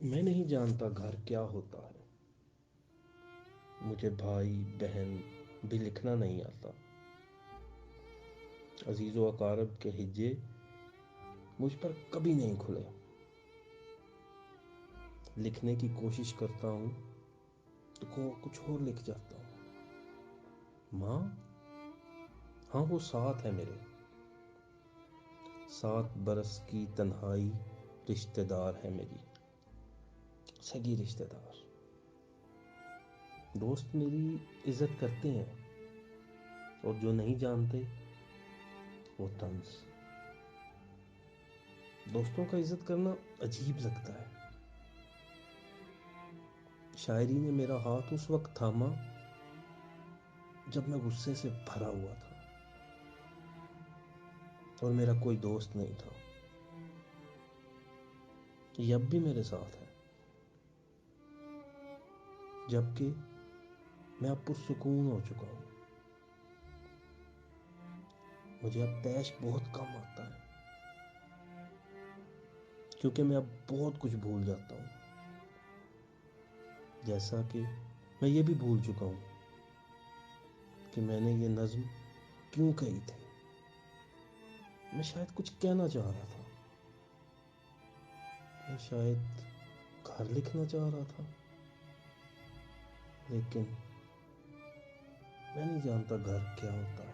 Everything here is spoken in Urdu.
میں نہیں جانتا گھر کیا ہوتا ہے، مجھے بھائی بہن بھی لکھنا نہیں آتا، عزیز و اقارب کے ہجے مجھ پر کبھی نہیں کھلے، لکھنے کی کوشش کرتا ہوں تو کچھ اور لکھ جاتا ہوں۔ ماں، ہاں وہ ساتھ ہے میرے، 7 برس کی تنہائی رشتہ دار ہے میری، سگی رشتہ دار۔ دوست میری عزت کرتے ہیں اور جو نہیں جانتے وہ طنز۔ دوستوں کا عزت کرنا عجیب لگتا ہے۔ شاعری نے میرا ہاتھ اس وقت تھاما جب میں غصے سے بھرا ہوا تھا اور میرا کوئی دوست نہیں تھا۔ یہ اب بھی میرے ساتھ ہے، جبکہ میں اب پرسکون ہو چکا ہوں۔ مجھے اب طیش بہت کم آتا ہے کیونکہ میں اب بہت کچھ بھول جاتا ہوں، جیسا کہ میں یہ بھی بھول چکا ہوں کہ میں نے یہ نظم کیوں کہی تھی۔ میں شاید کچھ کہنا چاہ رہا تھا، میں شاید گھر لکھنا چاہ رہا تھا، لیکن میں نہیں جانتا گھر کیا ہوتا ہے۔